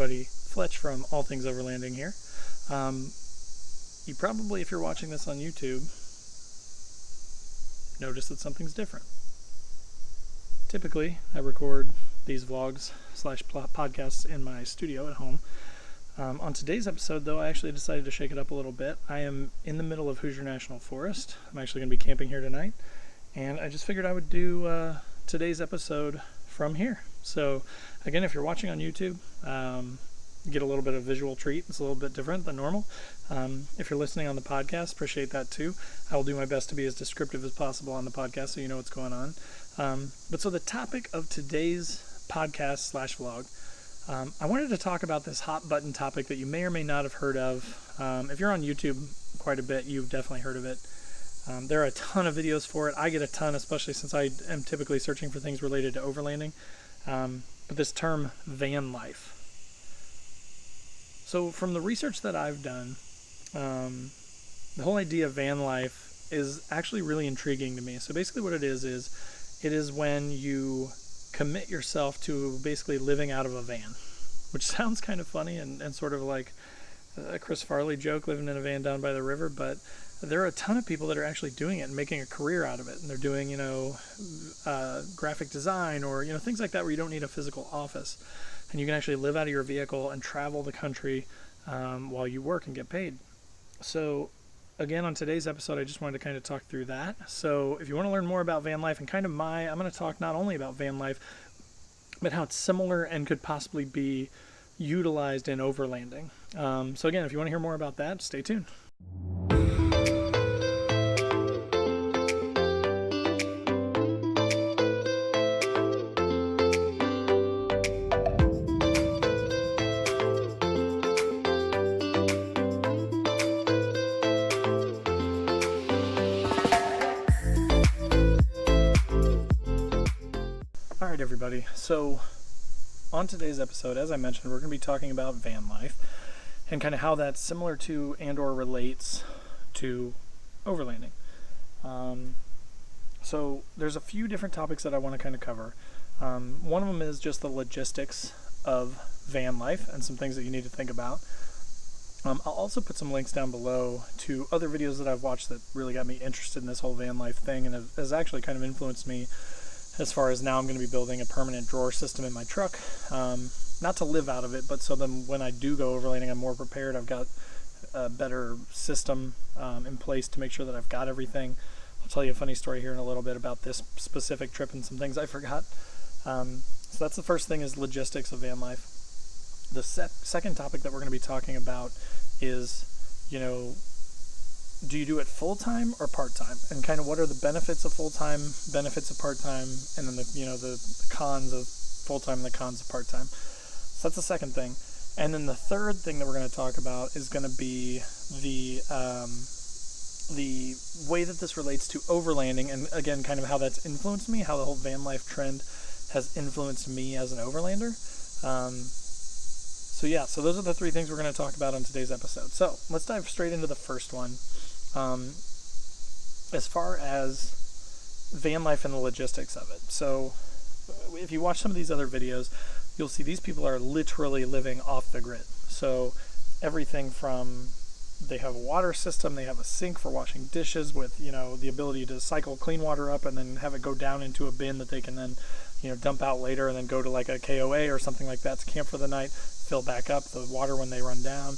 everybody, Fletch from All Things Overlanding here. You probably, if you're watching this on YouTube, notice that something's different. Typically, I record these vlogs / podcasts in my studio at home. On today's episode, though, I actually decided to shake it up a little bit. I am in the middle of Hoosier National Forest. I'm actually going to be camping here tonight, and I just figured I would do today's episode from here. So, again, if you're watching on YouTube, you get a little bit of visual treat. It's a little bit different than normal. If you're listening on the podcast, appreciate that too. I will do my best to be as descriptive as possible on the podcast so you know what's going on. But so the topic of today's podcast / vlog, I wanted to talk about this hot button topic that you may or may not have heard of. If you're on YouTube quite a bit, you've definitely heard of it. There are a ton of videos for it. I get a ton, especially since I am typically searching for things related to overlanding. But this term, van life. So from the research that I've done, the whole idea of van life is actually really intriguing to me. So basically what it is when you commit yourself to basically living out of a van, which sounds kind of funny and sort of like a Chris Farley joke, living in a van down by the river, but there are a ton of people that are actually doing it and making a career out of it. And they're doing, graphic design or, things like that where you don't need a physical office. And you can actually live out of your vehicle and travel the country while you work and get paid. So again, on today's episode, I just wanted to kind of talk through that. So if you want to learn more about van life and kind of I'm going to talk not only about van life, but how it's similar and could possibly be utilized in overlanding. So again, if you want to hear more about that, stay tuned. Alright everybody, so on today's episode, as I mentioned, we're going to be talking about van life and kind of how that's similar to and or relates to overlanding. So there's a few different topics that I want to kind of cover. One of them is just the logistics of van life and some things that you need to think about. I'll also put some links down below to other videos that I've watched that really got me interested in this whole van life thing and has actually kind of influenced me as far as now I'm going to be building a permanent drawer system in my truck. Not to live out of it, but so then when I do go overlanding, I'm more prepared. I've got a better system in place to make sure that I've got everything. I'll tell you a funny story here in a little bit about this specific trip and some things I forgot. So that's the first thing, is logistics of van life. The second topic that we're going to be talking about is, do you do it full-time or part-time? And kind of what are the benefits of full-time, benefits of part-time, and then the cons of full-time and the cons of part-time. So that's the second thing. And then the third thing that we're going to talk about is going to be the way that this relates to overlanding, and again, kind of how that's influenced me, how the whole van life trend has influenced me as an overlander. So those are the three things we're going to talk about on today's episode. So let's dive straight into the first one. As far as van life and the logistics of it. So if you watch some of these other videos, you'll see these people are literally living off the grid. So everything from, they have a water system, they have a sink for washing dishes with, the ability to cycle clean water up and then have it go down into a bin that they can then, dump out later and then go to like a KOA or something like that to camp for the night, fill back up the water when they run down.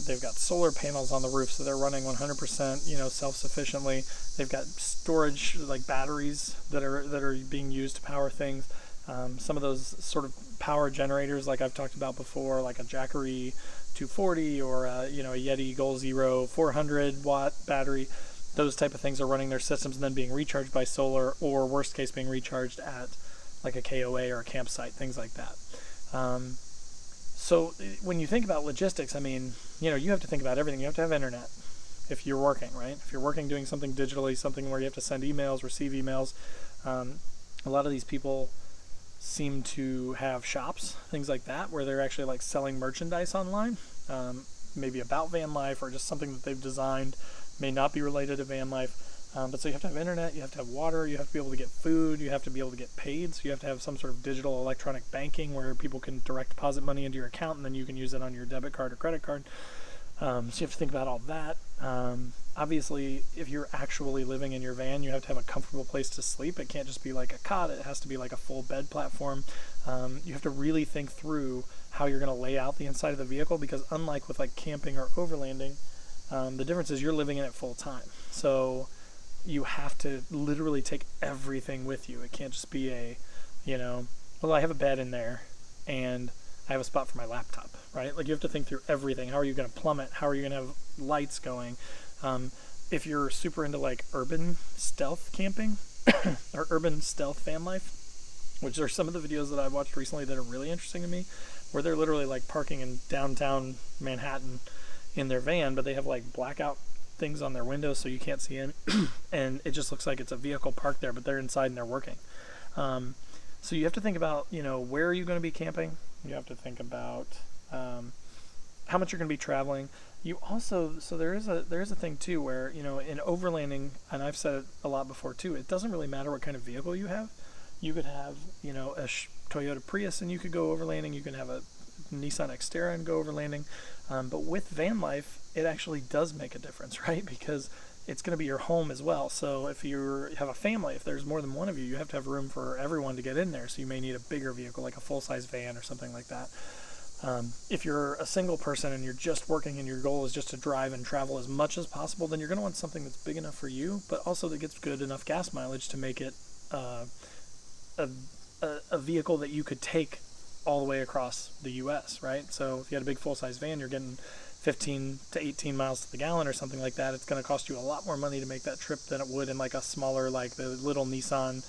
They've got solar panels on the roof, so they're running 100%, self-sufficiently. They've got storage, like batteries that are being used to power things. Some of those sort of power generators, like I've talked about before, like a Jackery 240 or a Yeti Goal Zero 400 watt battery. Those type of things are running their systems and then being recharged by solar, or worst case being recharged at like a KOA or a campsite, things like that. So when you think about logistics, you have to think about everything. You have to have internet if you're working, right? If you're working doing something digitally, something where you have to send emails, receive emails. A lot of these people seem to have shops, things like that, where they're actually like selling merchandise online, maybe about van life or just something that they've designed, may not be related to van life. But so you have to have internet, you have to have water, you have to be able to get food, you have to be able to get paid. So you have to have some sort of digital electronic banking where people can direct deposit money into your account and then you can use it on your debit card or credit card. So you have to think about all that. Obviously, if you're actually living in your van, you have to have a comfortable place to sleep. It can't just be like a cot. It has to be like a full bed platform. You have to really think through how you're going to lay out the inside of the vehicle, because unlike with like camping or overlanding, the difference is you're living in it full time. So you have to literally take everything with you. It can't just be well, I have a bed in there and I have a spot for my laptop, right? Like you have to think through everything. How are you going to plumb it? How are you going to have lights going? If you're super into like urban stealth camping or urban stealth van life, which are some of the videos that I've watched recently that are really interesting to me, where they're literally like parking in downtown Manhattan in their van, but they have like blackout things on their windows so you can't see in, and it just looks like it's a vehicle parked there, but they're inside and they're working. So you have to think about, where are you going to be camping? You have to think about how much you're going to be traveling. You also, so there is a thing too where, in overlanding, and I've said it a lot before too, it doesn't really matter what kind of vehicle you have. You could have, a Toyota Prius and you could go overlanding. You can have a Nissan Xterra and go overlanding. But with van life, it actually does make a difference, right? Because it's going to be your home as well. So if you have a family, if there's more than one of you, you have to have room for everyone to get in there. So you may need a bigger vehicle, like a full-size van or something like that. If you're a single person and you're just working and your goal is just to drive and travel as much as possible, then you're going to want something that's big enough for you, but also that gets good enough gas mileage to make it a vehicle that you could take all the way across the U.S., right? So if you had a big full-size van, you're getting 15 to 18 miles to the gallon or something like that. It's going to cost you a lot more money to make that trip than it would in like a smaller, like the little Nissan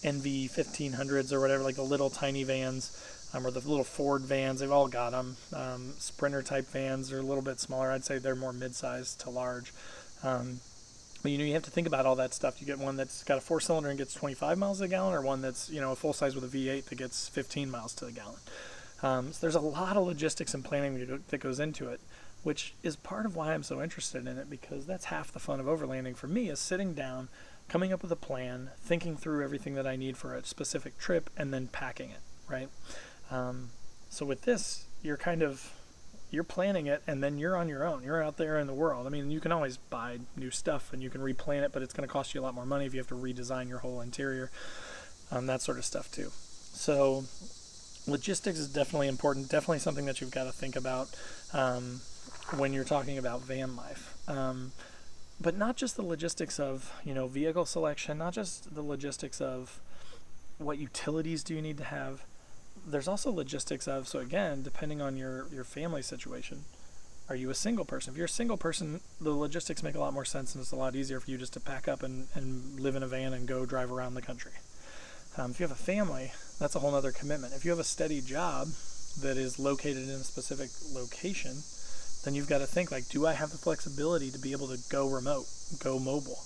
NV 1500s or whatever, like the little tiny vans, or the little Ford vans. They've all got them. Sprinter type vans are a little bit smaller. I'd say they're more mid-sized to large. But you have to think about all that stuff. You get one that's got a 4-cylinder and gets 25 miles a gallon, or one that's a full size with a V8 that gets 15 miles to the gallon. So there's a lot of logistics and planning that goes into it, which is part of why I'm so interested in it, because that's half the fun of overlanding for me, is sitting down, coming up with a plan, thinking through everything that I need for a specific trip, and then packing it, right? So with this, you're planning it, and then you're on your own. You're out there in the world. I mean, you can always buy new stuff and you can replan it, but it's going to cost you a lot more money if you have to redesign your whole interior, that sort of stuff too. So logistics is definitely important, definitely something that you've got to think about when you're talking about van life. But not just the logistics of, vehicle selection, not just the logistics of what utilities do you need to have. There's also logistics of, so again, depending on your family situation, are you a single person? If you're a single person, the logistics make a lot more sense, and it's a lot easier for you just to pack up and live in a van and go drive around the country. If you have a family, that's a whole other commitment. If you have a steady job that is located in a specific location, then you've got to think, like, do I have the flexibility to be able to go remote, go mobile,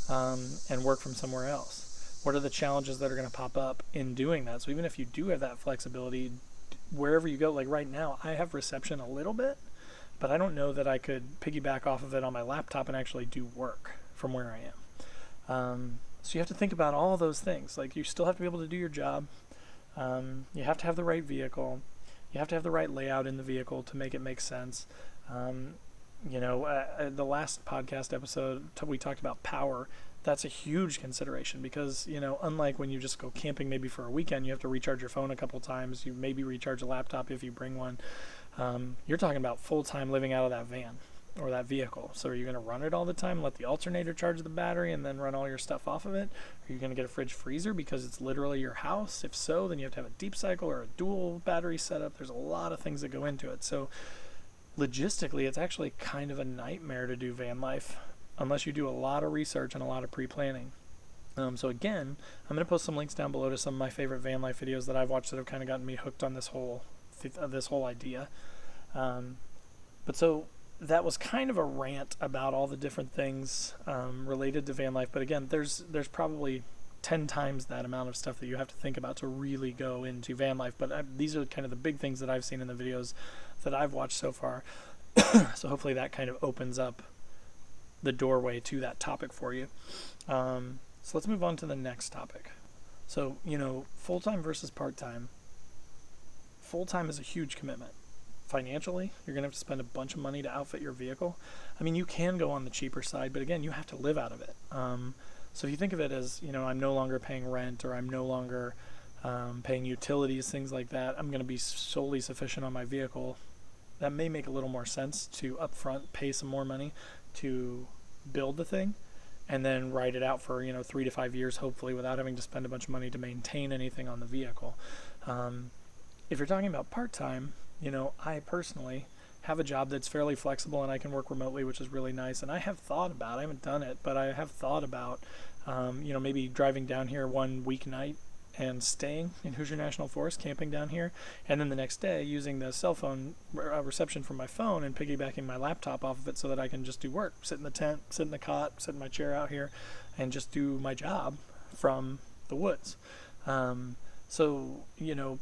and work from somewhere else? What are the challenges that are going to pop up in doing that? So even if you do have that flexibility, wherever you go, like right now, I have reception a little bit, but I don't know that I could piggyback off of it on my laptop and actually do work from where I am. So you have to think about all those things. Like, you still have to be able to do your job. You have to have the right vehicle. You have to have the right layout in the vehicle to make it make sense. The last podcast episode, we talked about power. That's a huge consideration because, unlike when you just go camping maybe for a weekend, you have to recharge your phone a couple times. You maybe recharge a laptop if you bring one. You're talking about full-time living out of that van or that vehicle. So are you going to run it all the time, let the alternator charge the battery, and then run all your stuff off of it? Are you going to get a fridge freezer because it's literally your house? If so, then you have to have a deep cycle or a dual battery setup. There's a lot of things that go into it. So logistically, it's actually kind of a nightmare to do van life unless you do a lot of research and a lot of pre-planning. So again, I'm going to post some links down below to some of my favorite van life videos that I've watched that have kind of gotten me hooked on this whole idea. But so that was kind of a rant about all the different things related to van life. But again, there's probably 10 times that amount of stuff that you have to think about to really go into van life. But these are kind of the big things that I've seen in the videos that I've watched so far. So hopefully that kind of opens up the doorway to that topic for you. So let's move on to the next topic. So, full-time versus part-time. Full-time is a huge commitment. Financially, you're going to have to spend a bunch of money to outfit your vehicle. I mean, you can go on the cheaper side, but again, you have to live out of it. So if you think of it as, I'm no longer paying rent, or I'm no longer paying utilities, things like that, I'm going to be solely sufficient on my vehicle. That may make a little more sense to upfront pay some more money to build the thing and then ride it out for 3 to 5 years, hopefully, without having to spend a bunch of money to maintain anything on the vehicle. If you're talking about part-time, I personally have a job that's fairly flexible and I can work remotely, which is really nice. And I have thought about, I haven't done it, but I have thought about, maybe driving down here one weeknight and staying in Hoosier National Forest, camping down here, and then the next day using the cell phone reception from my phone and piggybacking my laptop off of it so that I can just do work, sit in the tent, sit in the cot, sit in my chair out here, and just do my job from the woods. So,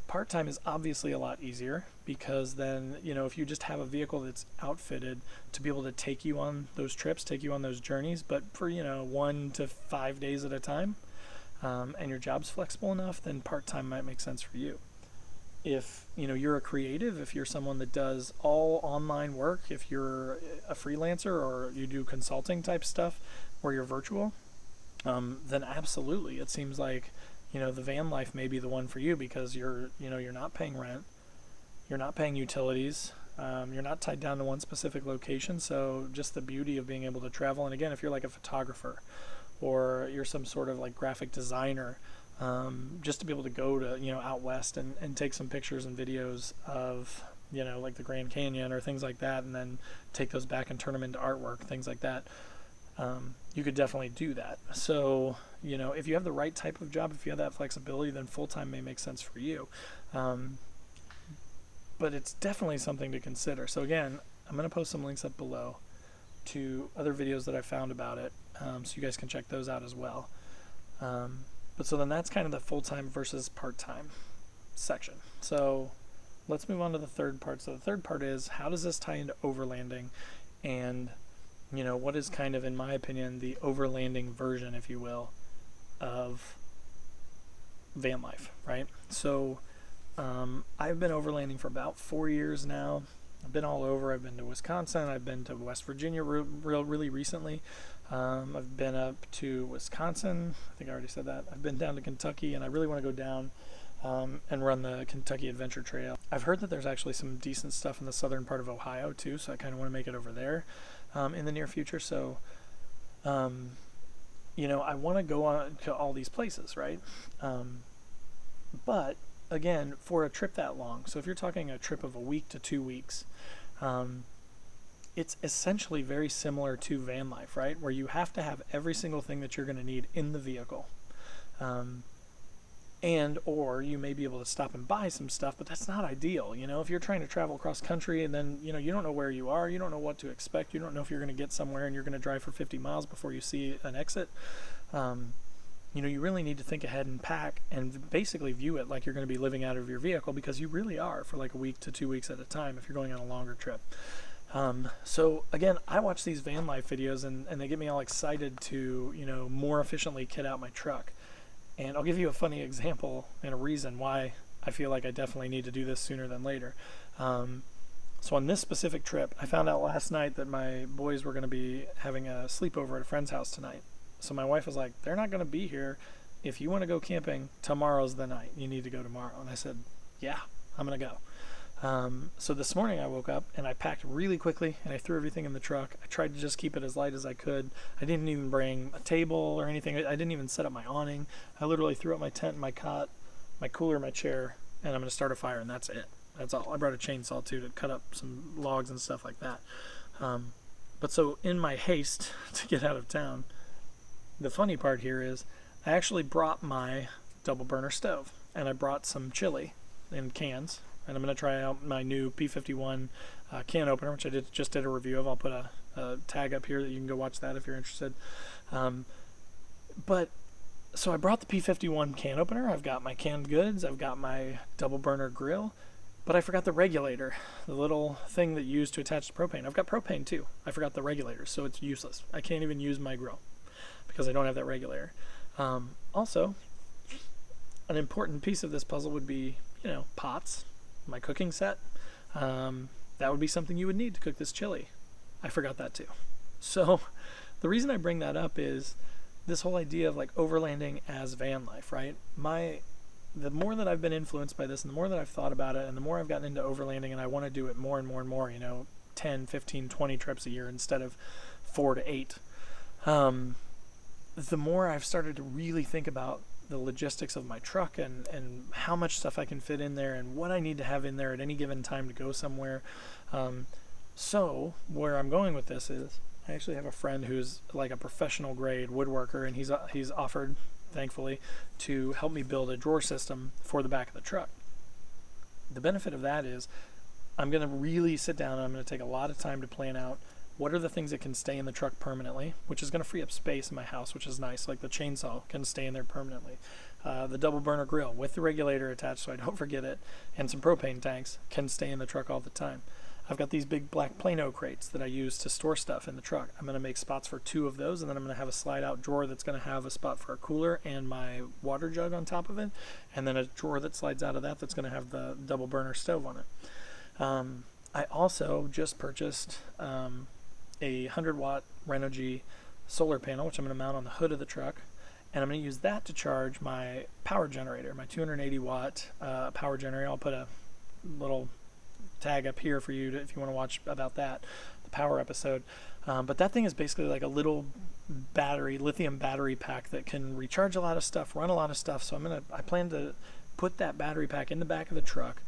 part-time is obviously a lot easier because then, if you just have a vehicle that's outfitted to be able to take you on those trips, take you on those journeys, but for, 1 to 5 days at a time, and your job's flexible enough, then part-time might make sense for you. If, you're a creative, if you're someone that does all online work, if you're a freelancer or you do consulting type stuff where you're virtual, then absolutely, it seems like the van life may be the one for you because you're not paying rent, you're not paying utilities, you're not tied down to one specific location. So just the beauty of being able to travel. And again, if you're like a photographer or you're some sort of like graphic designer, just to be able to go to, out west and take some pictures and videos of, like the Grand Canyon or things like that, and then take those back and turn them into artwork, things like that. You could definitely do that. So, if you have the right type of job, if you have that flexibility, then full-time may make sense for you. But it's definitely something to consider. So again, I'm going to post some links up below to other videos that I found about it, so you guys can check those out as well. But so then that's kind of the full-time versus part-time section. So let's move on to the third part. So the third part is, how does this tie into overlanding, and what is kind of, in my opinion, the overlanding version, if you will, of van life, right? So I've been overlanding for about 4 years now. I've been all over. I've been to Wisconsin. I've been to West Virginia really recently. I've been up to Wisconsin. I think I already said that. I've been down to Kentucky, and I really want to go down and run the Kentucky Adventure Trail. I've heard that there's actually some decent stuff in the southern part of Ohio too, so I kind of want to make it over there in the near future. So, I want to go on to all these places, right? But again, for a trip that long, so if you're talking a trip of a week to 2 weeks, it's essentially very similar to van life, right? Where you have to have every single thing that you're going to need in the vehicle. And or you may be able to stop and buy some stuff, but that's not ideal. If you're trying to travel across country and then, you don't know where you are, you don't know what to expect, you don't know if you're going to get somewhere and you're going to drive for 50 miles before you see an exit, you really need to think ahead and pack and basically view it like you're going to be living out of your vehicle, because you really are, for like a week to 2 weeks at a time if you're going on a longer trip. So again, I watch these van life videos and they get me all excited to, more efficiently kit out my truck. And I'll give you a funny example and a reason why I feel like I definitely need to do this sooner than later. So on this specific trip, I found out last night that my boys were going to be having a sleepover at a friend's house tonight. So my wife was like, they're not going to be here. If you want to go camping, tomorrow's the night. You need to go tomorrow. And I said, yeah, I'm going to go. So this morning I woke up and I packed really quickly and I threw everything in the truck. I tried to just keep it as light as I could. I didn't even bring a table or anything. I didn't even set up my awning. I literally threw up my tent, my cot, my cooler, my chair, and I'm going to start a fire, and that's it. That's all. I brought a chainsaw too to cut up some logs and stuff like that. But so in my haste to get out of town, the funny part here is I actually brought my double burner stove, and I brought some chili in cans. And I'm going to try out my new P51 can opener, which I just did a review of. I'll put a tag up here that you can go watch that if you're interested. But so I brought the P51 can opener. I've got my canned goods. I've got my double burner grill. But I forgot the regulator, the little thing that you use to attach to propane. I've got propane too. I forgot the regulator, so it's useless. I can't even use my grill because I don't have that regulator. Also, an important piece of this puzzle would be, pots, my cooking set. That would be something you would need to cook this chili. I forgot that too. So the reason I bring that up is this whole idea of like overlanding as van life, right? The more that I've been influenced by this and the more that I've thought about it and the more I've gotten into overlanding and I want to do it more and more and more, 10, 15, 20 trips a year instead of 4 to 8, the more I've started to really think about the logistics of my truck and how much stuff I can fit in there and what I need to have in there at any given time to go somewhere. So where I'm going with this is I actually have a friend who's like a professional grade woodworker, and he's offered, thankfully, to help me build a drawer system for the back of the truck. The benefit of that is I'm going to really sit down and I'm going to take a lot of time to plan out what are the things that can stay in the truck permanently, which is going to free up space in my house, which is nice. Like the chainsaw can stay in there permanently. The double burner grill with the regulator attached so I don't forget it, and some propane tanks can stay in the truck all the time. I've got these big black Plano crates that I use to store stuff in the truck. I'm going to make spots for 2 of those, and then I'm going to have a slide-out drawer that's going to have a spot for a cooler and my water jug on top of it, and then a drawer that slides out of that that's going to have the double burner stove on it. I also just purchased a 100-watt Renogy solar panel, which I'm going to mount on the hood of the truck, and I'm going to use that to charge my power generator, my 280-watt power generator. I'll put a little tag up here for you if you want to watch about that, the power episode. But that thing is basically like a little lithium battery pack that can recharge a lot of stuff, run a lot of stuff. So I plan to put that battery pack in the back of the truck,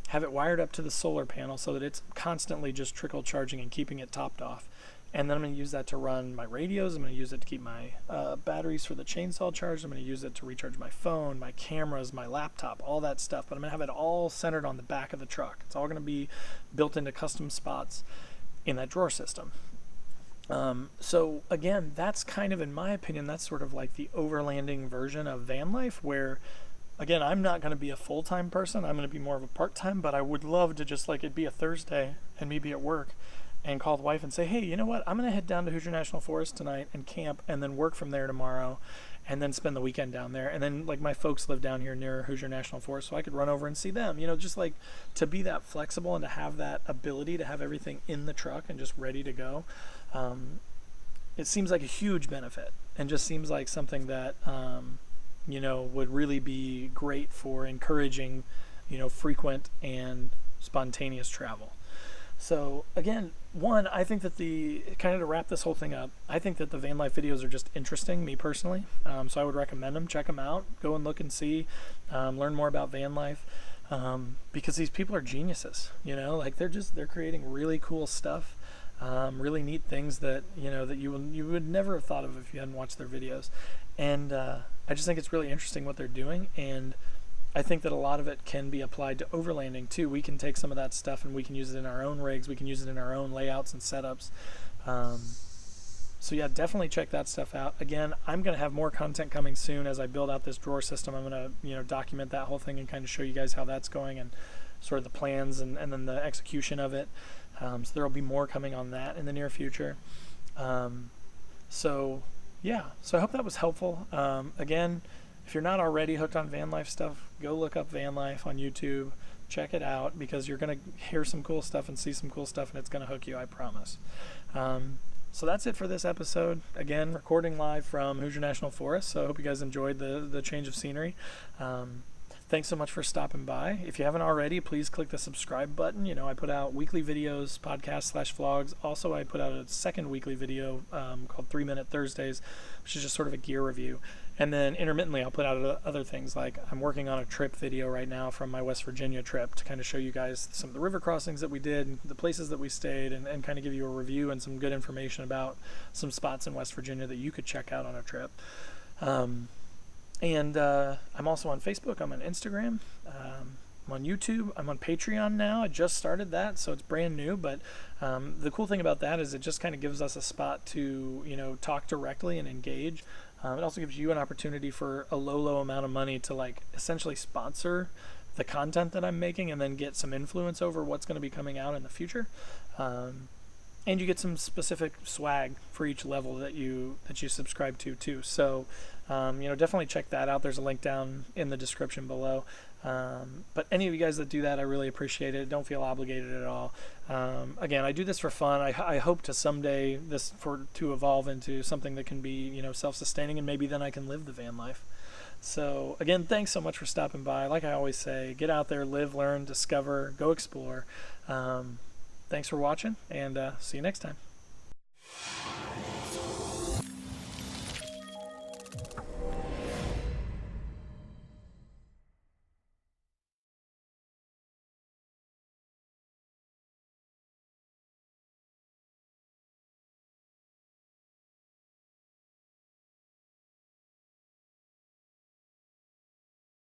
have it wired up to the solar panel so that it's constantly just trickle charging and keeping it topped off. And then I'm going to use that to run my radios. I'm going to use it to keep my batteries for the chainsaw charged. I'm going to use it to recharge my phone, my cameras, my laptop, all that stuff. But I'm going to have it all centered on the back of the truck. It's all going to be built into custom spots in that drawer system. So again, that's kind of, in my opinion, that's sort of like the overlanding version of van life, where, again, I'm not going to be a full-time person. I'm going to be more of a part-time, but I would love to just like it be a Thursday and me be at work and call the wife and say, hey, you know what? I'm going to head down to Hoosier National Forest tonight and camp and then work from there tomorrow and then spend the weekend down there. And then like my folks live down here near Hoosier National Forest, so I could run over and see them, just like to be that flexible and to have that ability to have everything in the truck and just ready to go. It seems like a huge benefit and just seems like something that, would really be great for encouraging, frequent and spontaneous travel. So again, I think that kind of to wrap this whole thing up, I think that the van life videos are just interesting, me personally. So I would recommend them. Check them out. Go and look and see, learn more about van life, because these people are geniuses. Like they're creating really cool stuff, really neat things that that you would never have thought of if you hadn't watched their videos. And I just think it's really interesting what they're doing, and I think that a lot of it can be applied to overlanding too. We can take some of that stuff and we can use it in our own rigs. We can use it in our own layouts and setups. So yeah, definitely check that stuff out. Again, I'm going to have more content coming soon as I build out this drawer system. I'm going to document that whole thing and kind of show you guys how that's going and sort of the plans and then the execution of it. So there will be more coming on that in the near future. So yeah, so I hope that was helpful. Again, if you're not already hooked on van life stuff, go look up van life on YouTube. Check it out, because you're going to hear some cool stuff and see some cool stuff, and it's going to hook you, I promise. So that's it for this episode. Again, recording live from Hoosier National Forest, so I hope you guys enjoyed the change of scenery. Thanks so much for stopping by. If you haven't already, please click the subscribe button. I put out weekly videos, podcasts/vlogs. Also, I put out a second weekly video called 3 Minute Thursdays, which is just sort of a gear review. And then intermittently, I'll put out other things, like I'm working on a trip video right now from my West Virginia trip to kind of show you guys some of the river crossings that we did and the places that we stayed, and kind of give you a review and some good information about some spots in West Virginia that you could check out on a trip. And I'm also on Facebook. I'm on Instagram. I'm on YouTube. I'm on Patreon now. I just started that, so it's brand new. But the cool thing about that is it just kind of gives us a spot to talk directly and engage. It also gives you an opportunity for a low amount of money to like essentially sponsor the content that I'm making and then get some influence over what's going to be coming out in the future. And you get some specific swag for each level that you subscribe to too. So definitely check that out. There's a link down in the description below. But any of you guys that do that, I really appreciate it. Don't feel obligated at all. Again, I do this for fun. I hope to someday to evolve into something that can be self-sustaining, and maybe then I can live the van life. So again, thanks so much for stopping by. Like I always say, get out there, live, learn, discover, go explore. Thanks for watching, and see you next time.